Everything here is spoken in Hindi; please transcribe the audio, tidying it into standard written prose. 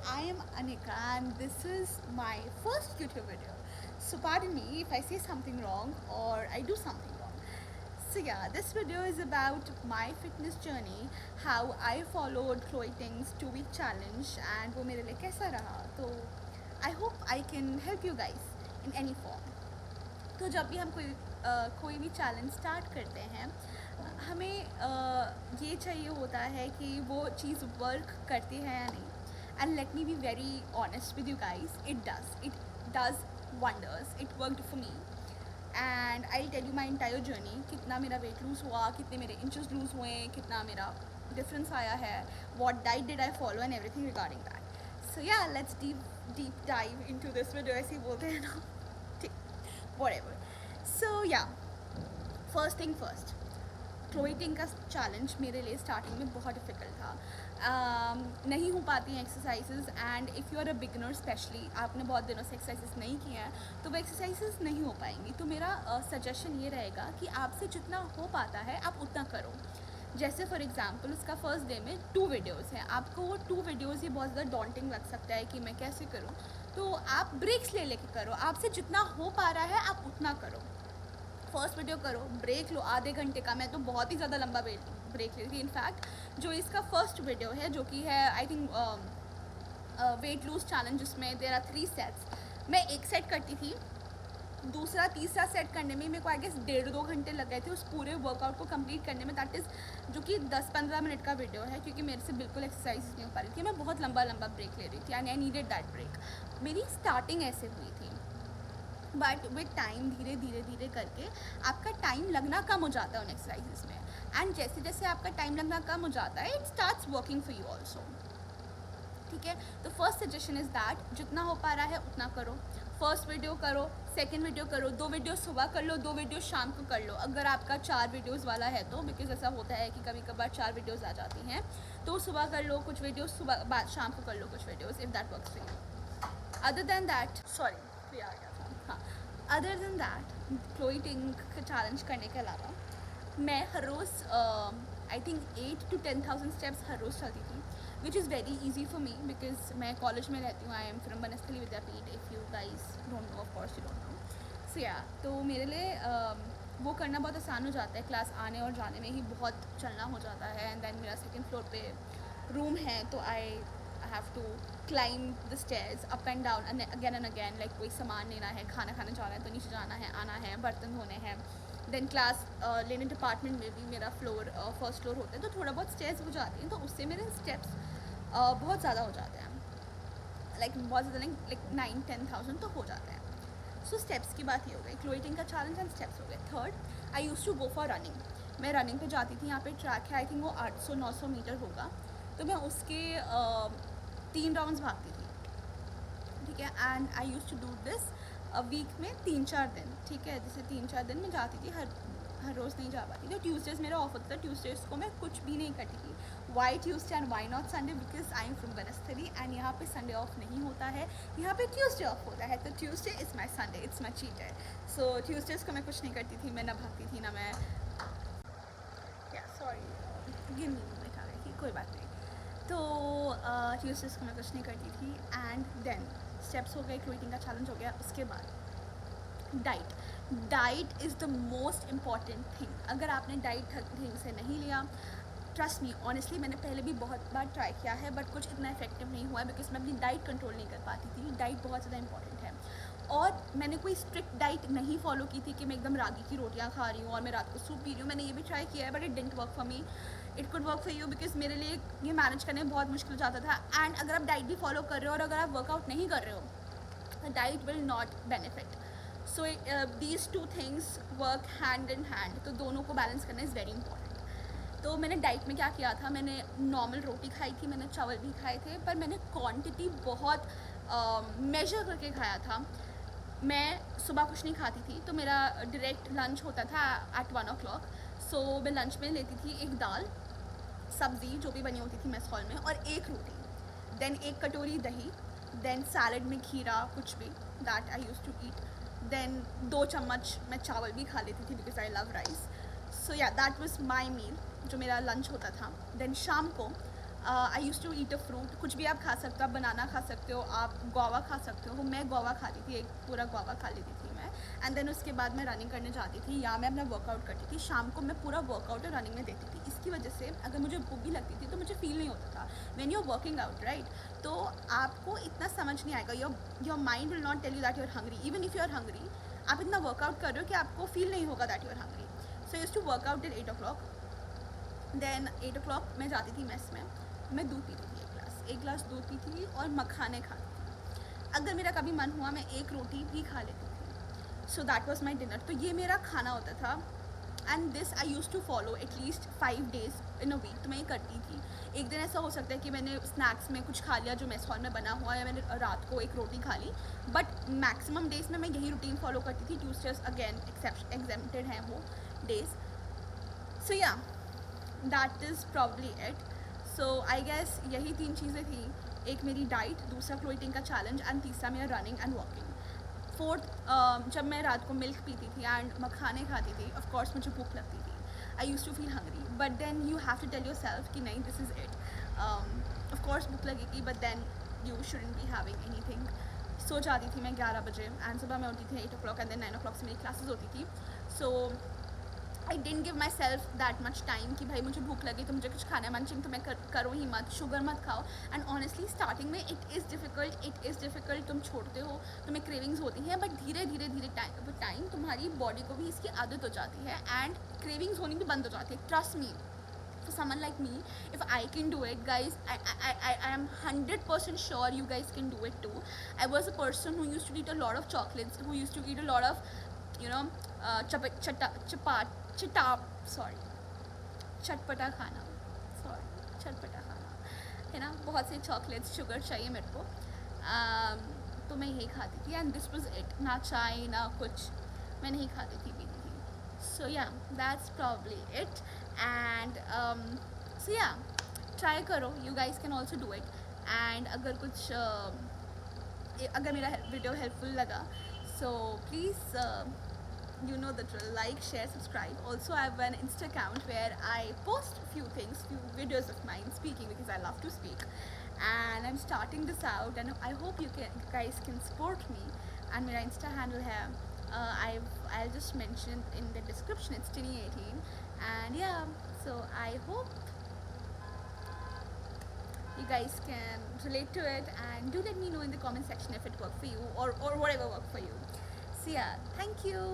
I am Anika and this is my first YouTube video. So pardon me if I say something wrong or I do something wrong. So yeah, this video is about my fitness journey, how I followed Chloe Ting's 2 week challenge and वो मेरे लिए कैसा रहा. तो I hope I can help you guys in any form. तो जब भी हम कोई भी चैलेंज स्टार्ट करते हैं हमें ये चाहिए होता है कि वो चीज़ वर्क करती है या नहीं. And let me be very honest with you guys, it does wonders. It worked for me and I tell you my entire journey. कितना मेरा वेट लूज़ हुआ, कितने मेरे इंचेस लूज़ हुए, कितना मेरा डिफरेंस आया है, what diet did I follow and everything regarding that. So yeah let's deep dive into this video, ऐसे ही बोलते हैं ना. ठीक, whatever. So yeah, first thing first, Chloe Ting का चैलेंज मेरे लिए स्टार्टिंग में बहुत डिफ़िकल्ट था. नहीं हो पाती हैं exercises and if you are a beginner specially, आपने बहुत दिनों से एक्सरसाइजेज नहीं किए हैं तो वो एक्सरसाइजेज नहीं हो पाएंगी. तो मेरा सजेशन ये रहेगा कि आपसे जितना हो पाता है आप उतना करो. जैसे फॉर एग्ज़ाम्पल उसका फर्स्ट डे में 2 वीडियोज़ हैं. आपको वो 2 वीडियोज़ ये बहुत ज़्यादा डॉन्टिंग लग सकता है कि मैं कैसे करूँ. तो आप ब्रेक्स ले लेके करो. आपसे जितना हो पा रहा है आप उतना करो. फर्स्ट वीडियो करो, ब्रेक लो आधे घंटे का. मैं तो बहुत ही ज़्यादा लंबा ब्रेक ली थी. इनफैक्ट जो इसका फर्स्ट वीडियो है जो कि है I think weight lose challenge, जिसमें देयर आर 3 सेट्स, मैं एक सेट करती थी. दूसरा तीसरा सेट करने में मेरे को आई गेस 1.5-2 घंटे लग गए थे उस पूरे वर्कआउट को कंप्लीट करने में. दैट इज़ जो कि 10-15 मिनट का वीडियो है, क्योंकि मेरे से बिल्कुल एक्सरसाइज नहीं हो पा रही थी. मैं बहुत लंबा ब्रेक ले रही थी and I needed that break. मेरी स्टार्टिंग ऐसे हुई थी, बट विद टाइम धीरे धीरे करके आपका टाइम लगना कम हो जाता है उन एक्सरसाइजेस में. एंड जैसे जैसे आपका टाइम लगना कम हो जाता है it starts working for you also. ठीक है, तो फर्स्ट सजेशन इज़ दैट जितना हो पा रहा है उतना करो. फर्स्ट वीडियो करो, सेकंड वीडियो करो, 2 वीडियो सुबह कर लो, 2 वीडियो शाम को कर लो. अगर आपका 4 वीडियोस वाला है तो, बिकॉज ऐसा होता है कि कभी कभार 4 वीडियोस आ जाती हैं, तो सुबह कर लो कुछ वीडियोस, सुबह बाद शाम को कर लो कुछ videos, if that works for you. Other than that, sorry आ गया था. हाँ, अदर देन दैट क्लोई टिंग का चैलेंज करने के अलावा मैं हर रोज़ आई थिंक 8 to 10,000 स्टेप्स हर रोज़ चलती थी, which is very easy for me because मैं कॉलेज में रहती हूँ. I am from Banasthali Vidyapith, if you guys don't know, of course you don't know. So yeah, तो मेरे लिए वो करना बहुत आसान हो जाता है. क्लास आने और जाने में ही बहुत चलना हो जाता है. एंड देन मेरा 2nd फ्लोर पे रूम है, तो I have to climb the stairs up and down again and again. Like कोई सामान लेना है, खाना खाने जाना है तो नीचे जाना है, आना है, बर्तन धोने हैं. देन क्लास लेने डिपार्टमेंट में भी मेरा फ्लोर फर्स्ट फ्लोर होता है, तो थोड़ा बहुत स्टेयर्स हो जाती हैं, तो उससे मेरे स्टेप्स बहुत ज़्यादा हो जाते हैं. लाइक बहुत ज़्यादा, लाइक 9-10,000 तो हो जाते हैं. सो स्टेप्स की बात ये हो गई, क्लोई टिंग का चैलेंज एंड स्टेप्स हो गए. Third, I use to go for running. मैं रनिंग पे जाती थी. यहाँ पे ट्रैक है, आई थिंक वो 800-900 मीटर होगा, तो मैं उसके 3 राउंड्स भागती थी. ठीक है, and I use to do this week में 3-4 दिन. ठीक है, जैसे 3-4 दिन मैं जाती थी, हर रोज़ नहीं जा पाती. तो ट्यूसडेज़ मेरा ऑफ होता था. ट्यूसडेज़ को मैं कुछ भी नहीं करती थी. Why Tuesday and why not Sunday, because I am from Banasthali and यहाँ पे संडे ऑफ नहीं होता है, यहाँ पे ट्यूसडे ऑफ होता है. तो Tuesday is my Sunday, it's my cheat day. So Tuesdays को मैं कुछ नहीं करती थी. मैं ना भागती थी ना मैं, सॉरी गिव मी मोमेंट आ गई थी, कोई बात नहीं. तो ट्यूसडेज़ को मैं कुछ नहीं करती थी. एंड देन स्टेप्स हो गए, क्लोई टिंग का चैलेंज हो गया. उसके बाद diet is the most important thing. अगर आपने डाइट ढंग से नहीं लिया, ट्रस्ट मी ऑनेस्टली, मैंने पहले भी बहुत बार ट्राई किया है बट कुछ इतना इफेक्टिव नहीं हुआ है, बिकॉज मैं अपनी डाइट कंट्रोल नहीं कर पाती थी. डाइट बहुत ज़्यादा इंपॉर्टेंट है. और मैंने कोई स्ट्रिक्ट डाइट नहीं फॉलो की थी कि मैं एकदम रागी की रोटियां खा रही हूँ और मैं रात को सूप पी रही हूँ. मैंने ये भी ट्राई किया है but it didn't work for me. It could work for you, because मेरे लिए ये मैनेज करने में बहुत मुश्किल हो जाता था. एंड अगर आप डाइट भी फॉलो कर रहे हो और अगर आप वर्कआउट नहीं कर रहे हो, diet will not benefit. So these 2 things work hand in hand. तो दोनों को बैलेंस करना इज़ वेरी इंपॉर्टेंट. तो मैंने डाइट में क्या किया था, मैंने नॉर्मल रोटी खाई थी, मैंने चावल भी खाए थे, पर मैंने क्वांटिटी बहुत मेजर करके खाया था. मैं सुबह कुछ नहीं खाती थी, तो मेरा डायरेक्ट लंच होता था एट 1 o'clock. सो मैं लंच में लेती थी एक दाल, सब्ज़ी जो भी बनी होती थी मेस हॉल में, और एक रोटी. देन एक कटोरी दही, देन सैलड में खीरा, कुछ भी, that I use to eat. Then 2 चम्मच मैं चावल भी खा लेती थी because I love rice. So yeah, that was my मील, जो मेरा लंच होता था. देन शाम को I use to eat a fruit, कुछ भी आप खा सकते हो, आप बनाना खा सकते हो, आप गुआवा खा सकते हो। मैं गुआवा खाती थी, एक पूरा गुआवा खा लेती थी मैं। एंड देन उसके बाद मैं रनिंग करने जाती थी या मैं अपना वर्कआउट करती थी। शाम को मैं पूरा वर्कआउट और रनिंग में देती थी। इसकी वजह से अगर मुझे भूख भी लगती थी तो मुझे फील नहीं होता था when you are working out, right. तो आपको इतना समझ नहीं आएगा, your mind will not tell you that you are hungry. Even if you are hungry, आप इतना वर्कआउट कर रहे हो कि आपको फील नहीं होगा that you are hungry. So use to workout till 8 o'clock। Then 8 o'clock मैं जाती थी मेस में, मैं दूध पीती थी, एक गिलास दूध पीती थी और मखाने खाती थी। अगर मेरा कभी मन हुआ मैं एक रोटी भी खा लेती थी। So that was my dinner. तो ये मेरा खाना होता था। And this I use to follow at least 5 days in a week. तो मैं ये करती थी। एक दिन ऐसा हो सकता है कि मैंने स्नैक्स में कुछ खा लिया जो मेस हॉल में बना हुआ, या मैंने रात को एक रोटी खा ली, बट मैक्सिमम डेज में मैं यही रूटीन फॉलो करती थी। ट्यूसडेज अगेन एग्जेम्प्टेड हैं वो days. So yeah that is probably it. So I guess यही 3 चीज़ें थी, एक मेरी डाइट, दूसरा क्लो ईटिंग का चैलेंज, एंड तीसरा मेरा रनिंग एंड वॉकिंग। फोर्थ, जब मैं रात को मिल्क पीती थी एंड मखाने खाती थी, ऑफ कोर्स मुझे भूख लगती थी, I use to feel hungry, but then you have to tell yourself कि नहीं, this is it. Of course भूख लगेगी, but then you shouldn't be having anything. सो जाती थी मैं 11 बजे एंड सुबह मैं उठती थी 8 o'clock, एंड देन 9 o'clock से मेरी क्लासेस होती थी। So I didn't give myself that much time कि भाई मुझे भूख लगी तो मुझे कुछ खाना है, मंचिंग तो मैं करो ही मत, शुगर मत खाओ। एंड ऑनेस्टली स्टार्टिंग में इट इज़ डिफ़िकल्ट, तुम छोड़ते हो, तुम्हें क्रेविंग्स होती हैं, बट धीरे धीरे टाइम तुम्हारी बॉडी को भी इसकी आदत हो जाती है एंड क्रेविंग्स होनी भी बंद हो जाती है। Trust me, for someone like me, if I can do it, guys, I am 100% sure you guys can do it too. I was a person who used to eat a lot of chocolates, who used to eat a lot of, you know, sorry, चटपटा खाना, सॉरी, चटपटा खाना है ना, बहुत से चॉकलेट्स, शुगर चाहिए मेरे को। तो मैं यही खाती थी एंड दिस वाज इट। ना चाय ना कुछ, मैं नहीं खाती थी, पीती थी। सो या that's probably it. And so या ट्राई करो, you guys can also do it. And अगर कुछ अगर मेरा वीडियो हेल्पफुल लगा, so please you know the drill, like, share, subscribe. Also, I have an Insta account where I post few things, few videos of mine speaking, because I love to speak, and I'm starting this out, and I hope you guys can support me. And my Insta handle here, I'll just mention in the description, it's Tinny18. And yeah, so I hope you guys can relate to it, and do let me know in the comment section if it worked for you, or whatever worked for you. So yeah, thank you.